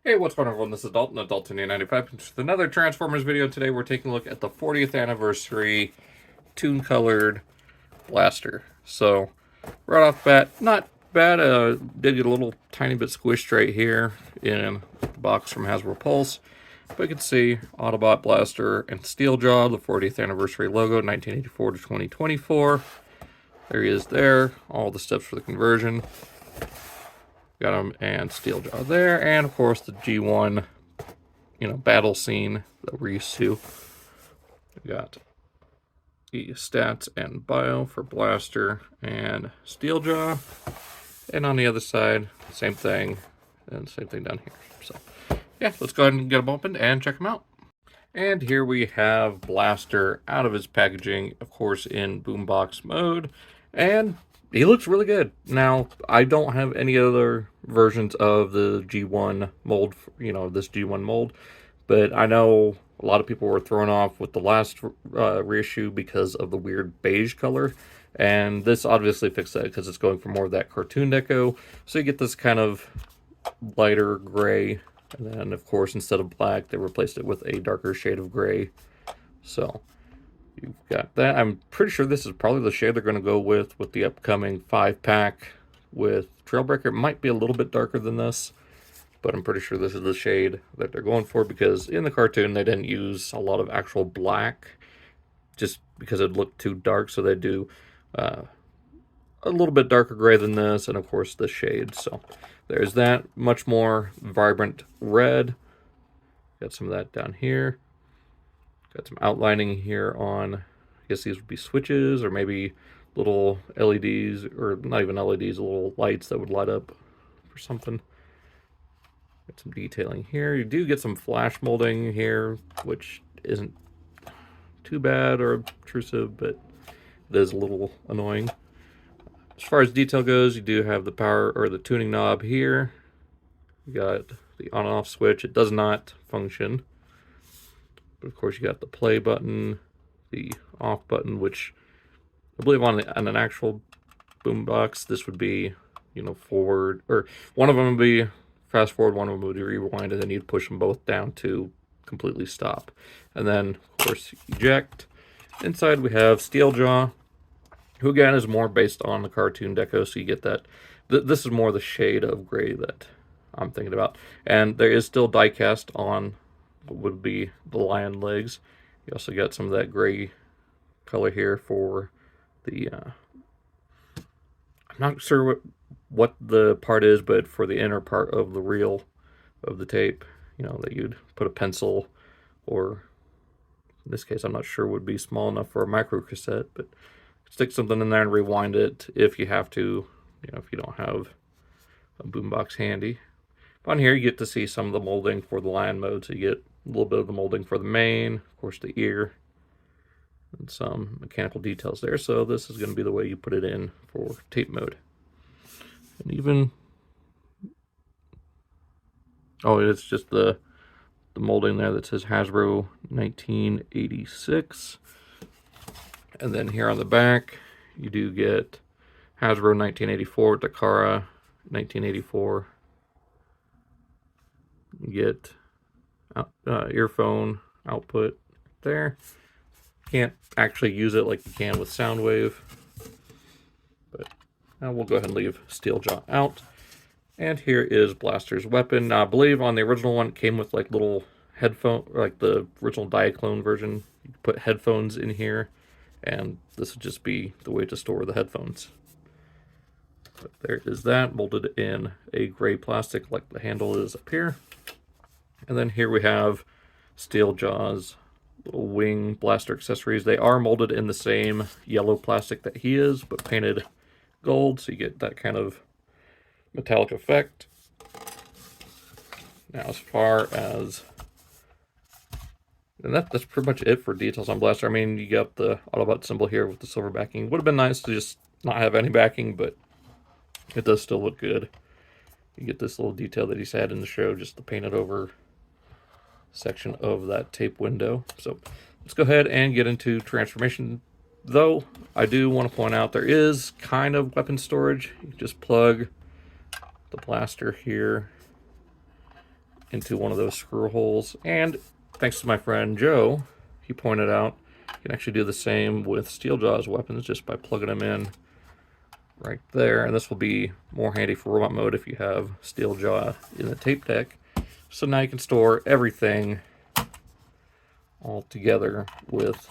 Hey, what's going on, everyone? This is Dalton, Adultin95, with another Transformers video. Today we're taking a look at the 40th anniversary Toon colored blaster. So, right off the bat, not bad. Did get a little tiny bit squished right here in the box from Hasbro Pulse. But you can see Autobot blaster and Steeljaw, the 40th anniversary logo, 1984 to 2024. There he is there. All the steps for the conversion. Got him and Steeljaw there, and of course the G1, battle scene that we're used to. We got the stats and bio for Blaster and Steeljaw, and on the other side, same thing, and same thing down here. So, yeah, let's go ahead and get them opened and check them out. And here we have Blaster out of his packaging, of course, in boombox mode, and he looks really good. Now, I don't have any other versions of the G1 mold, this G1 mold, but I know a lot of people were thrown off with the last reissue because of the weird beige color, and this obviously fixed that because it's going for more of that cartoon deco, so you get this kind of lighter gray, and then, of course, instead of black, they replaced it with a darker shade of gray, so you've got that. I'm pretty sure this is probably the shade they're going to go with the upcoming 5-pack with Trailbreaker. It might be a little bit darker than this, but I'm pretty sure this is the shade that they're going for because in the cartoon they didn't use a lot of actual black just because it looked too dark, so they do a little bit darker gray than this, and of course the shade. So there's that. Much more vibrant red. Got some of that down here. Got some outlining here on, I guess these would be switches or maybe little LEDs, or not even LEDs, little lights that would light up for something. Got some detailing here. You do get some flash molding here, which isn't too bad or obtrusive, but it is a little annoying. As far as detail goes, you do have the power or the tuning knob here. You got the on and off switch. It does not function. But of course, you got the play button, the off button, which I believe on an actual boombox, this would be, forward, or one of them would be fast forward, one of them would be rewind, and then you'd push them both down to completely stop. And then, of course, eject. Inside, we have Steeljaw, who again is more based on the cartoon deco, so you get that. This is more the shade of gray that I'm thinking about. And there is still die cast on what would be the lion legs. You also got some of that gray color here for the I'm not sure what the part is, but for the inner part of the reel of the tape, that you'd put a pencil, or in this case I'm not sure would be small enough for a micro cassette, but stick something in there and rewind it if you have to, if you don't have a boombox handy. On here you get to see some of the molding for the lion mode, so you get a little bit of the molding for the mane, of course the ear, and some mechanical details there. So this is going to be the way you put it in for tape mode. And even, it's just the molding there that says Hasbro 1986. And then here on the back, you do get Hasbro 1984, Takara 1984. You get earphone output there. Can't actually use it like you can with Soundwave, but we'll go ahead and leave Steeljaw out. And here is Blaster's weapon. Now, I believe on the original one it came with like little headphone, like the original Diaclone version. You could put headphones in here, and this would just be the way to store the headphones. But there is that, molded in a gray plastic like the handle is up here. And then here we have Steeljaw's little wing blaster accessories. They are molded in the same yellow plastic that he is, but painted gold, so you get that kind of metallic effect. Now, as far as, and that's pretty much it for details on Blaster. I mean, you got the Autobot symbol here with the silver backing. Would have been nice to just not have any backing, but it does still look good. You get this little detail that he's had in the show, just the painted over section of that tape window. So let's go ahead and get into transformation. Though I do want to point out there is kind of weapon storage. You just plug the blaster here into one of those screw holes. And thanks to my friend Joe, he pointed out you can actually do the same with Steeljaw's weapons just by plugging them in right there. And this will be more handy for robot mode if you have Steeljaw in the tape deck. So now you can store everything all together with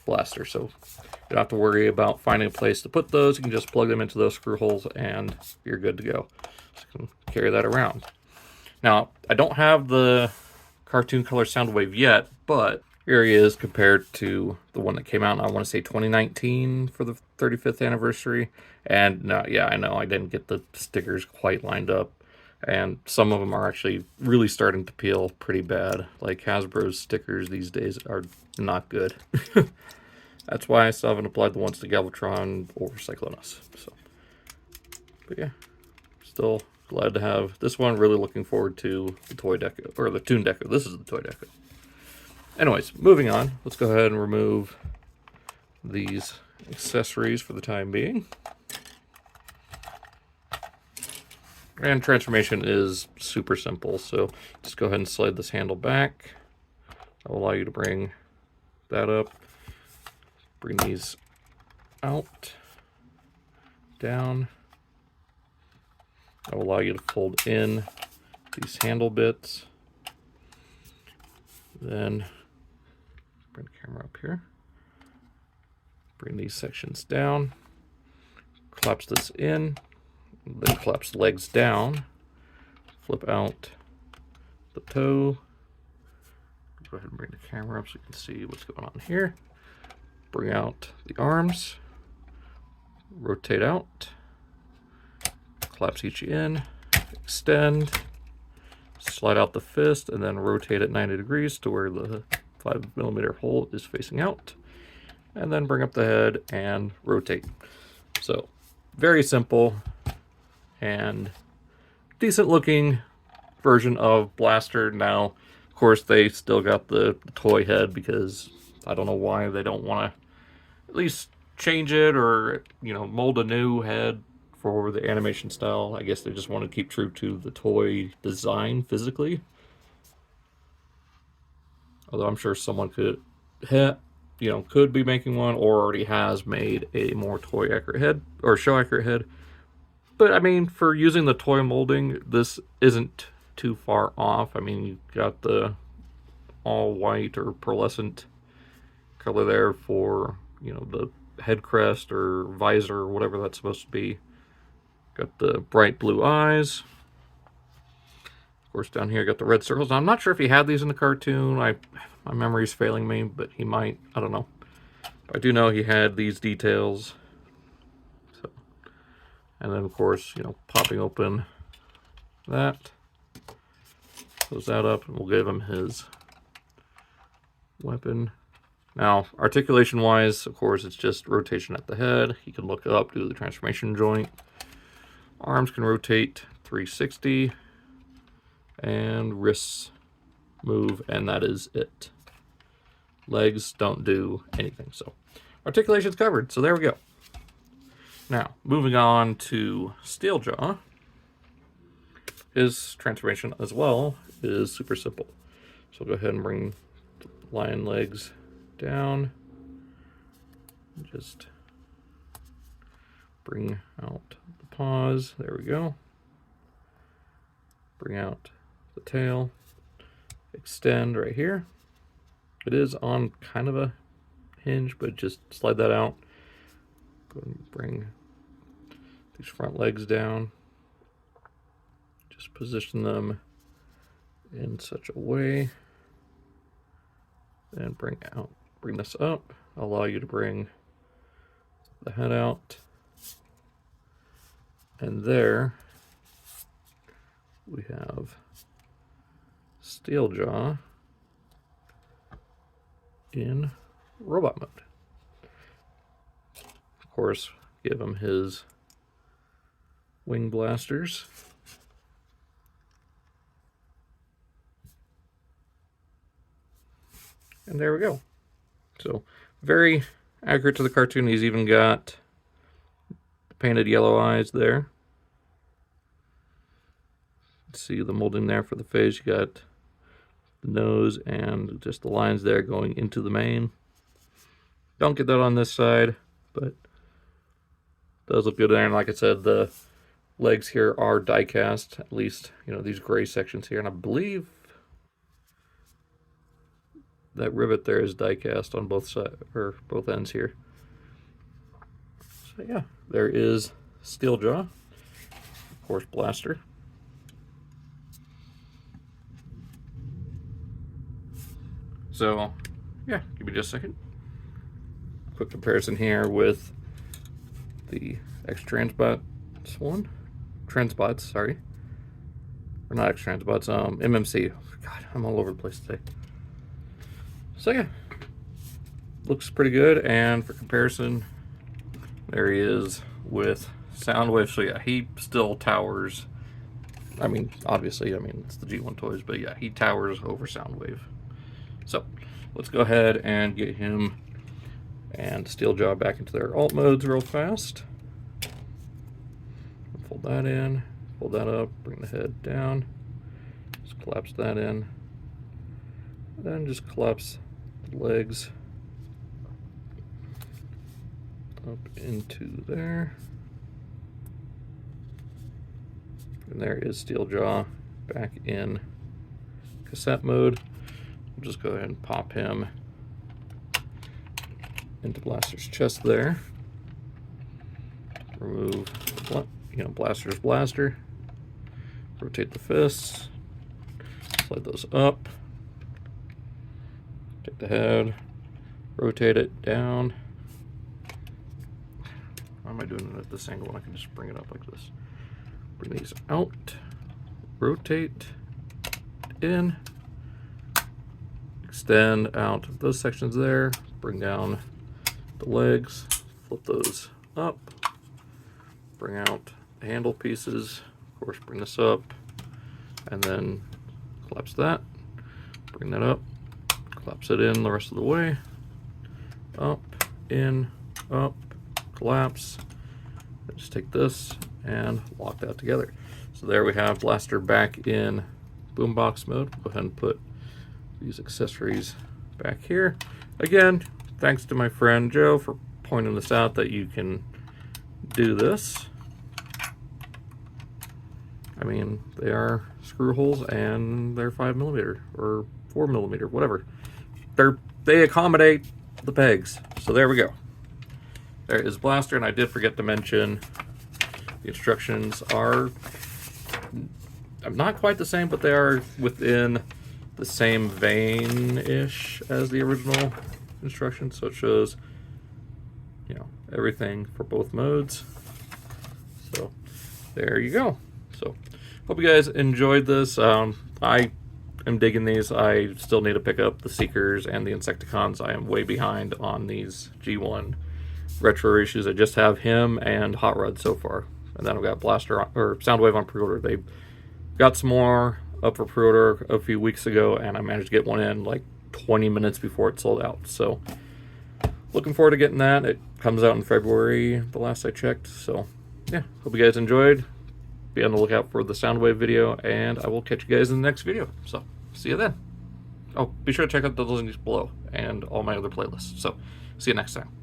Blaster. So you don't have to worry about finding a place to put those. You can just plug them into those screw holes and you're good to go. So you can carry that around. Now, I don't have the cartoon color Soundwave yet, but here he is compared to the one that came out in, I want to say 2019 for the 35th anniversary. And yeah, I know I didn't get the stickers quite lined up. And some of them are actually really starting to peel pretty bad. Like Hasbro's stickers these days are not good. That's why I still haven't applied the ones to Galvatron or Cyclonus. So, but yeah, still glad to have this one. Really looking forward to the toy Deco, or the Toon Deco. This is the toy Deco. Anyways, moving on. Let's go ahead and remove these accessories for the time being. And transformation is super simple, so just go ahead and slide this handle back. That will allow you to bring that up. Bring these out, down. That will allow you to fold in these handle bits. Then bring the camera up here. Bring these sections down. Collapse this in. Then collapse the legs down. Flip out the toe. Go ahead and bring the camera up so you can see what's going on here. Bring out the arms. Rotate out. Collapse each in. Extend. Slide out the fist and then rotate at 90 degrees to where the 5mm hole is facing out. And then bring up the head and rotate. So, very simple and decent looking version of Blaster. Now, of course, they still got the toy head because I don't know why they don't want to at least change it or, you know, mold a new head for the animation style. I guess they just want to keep true to the toy design physically. Although I'm sure someone could be making one or already has made a more toy accurate head or show accurate head. But I mean, for using the toy molding, this isn't too far off. I mean, you got the all white or pearlescent color there for, you know, the head crest or visor or whatever that's supposed to be. Got the bright blue eyes. Of course, down here got the red circles. Now, I'm not sure if he had these in the cartoon. My memory's failing me, but he might. I don't know. I do know he had these details. So, and then, of course, you know, popping open that. Close that up, and we'll give him his weapon. Now, articulation-wise, of course, it's just rotation at the head. He can look up, do the transformation joint. Arms can rotate 360. And wrists move, and that is it. Legs don't do anything. So, articulation's covered. So, there we go. Now, moving on to Steeljaw. His transformation as well is super simple. So, go ahead and bring the lion legs down. Just bring out the paws. There we go. Bring out the tail. Extend right here. It is on kind of a hinge, but just slide that out. Go and bring these front legs down. Just position them in such a way. And bring this up. Allow you to bring the head out. And there we have Steeljaw in robot mode. Of course, give him his wing blasters. And there we go. So, very accurate to the cartoon. He's even got painted yellow eyes there. See the molding there for the face. You got the nose and just the lines there going into the mane. Don't get that on this side, but does look good there. And like I said, the legs here are die cast, at least, you know, these gray sections here. And I believe that rivet there is die cast on both sides, or both ends here. So yeah, there is Steeljaw, of course, Blaster. So yeah, give me just a second. Quick comparison here with the X-Transbots one. Transbots, sorry. Or not X-Transbots, MMC. God, I'm all over the place today. So yeah, looks pretty good. And for comparison, there he is with Soundwave. So yeah, he still towers. I mean, obviously, I mean, it's the G1 toys, but yeah, he towers over Soundwave. So let's go ahead and get him and Steeljaw back into their alt modes real fast. Fold that in, fold that up, bring the head down, just collapse that in, then just collapse the legs up into there. And there is Steeljaw back in cassette mode. We'll just go ahead and pop him into Blaster's chest there. Remove, you know, Blaster's blaster. Rotate the fists. Slide those up. Take the head. Rotate it down. Why am I doing it at this angle when I can just bring it up like this? Bring these out. Rotate in. Extend out those sections there. Bring down the legs, flip those up, bring out the handle pieces, of course bring this up, and then collapse that, bring that up, collapse it in the rest of the way, up, in, up, collapse, and just take this and lock that together. So there we have Blaster back in boombox mode. Go ahead and put these accessories back here. Again, thanks to my friend Joe for pointing this out, that you can do this. I mean, they are screw holes and they're 5mm or 4mm, whatever. They accommodate the pegs. So there we go. There is Blaster, and I did forget to mention the instructions are not quite the same, but they are within the same vein-ish as the original instructions. So it shows, you know, everything for both modes. So there you go. So hope you guys enjoyed this. I am digging these. I still need to pick up the Seekers and the Insecticons. I am way behind on these G1 retro issues. I just have him and Hot Rod so far, and then I've got Blaster or Soundwave on pre-order. They got some more up for pre-order a few weeks ago, and I managed to get one in like 20 minutes before it sold out. So looking forward to getting that. It comes out in February, the last I checked. So yeah, hope you guys enjoyed. Be on the lookout for the Soundwave video, and I will catch you guys in the next video. So see you then. Oh, be sure to check out the links below and all my other playlists. So see you next time.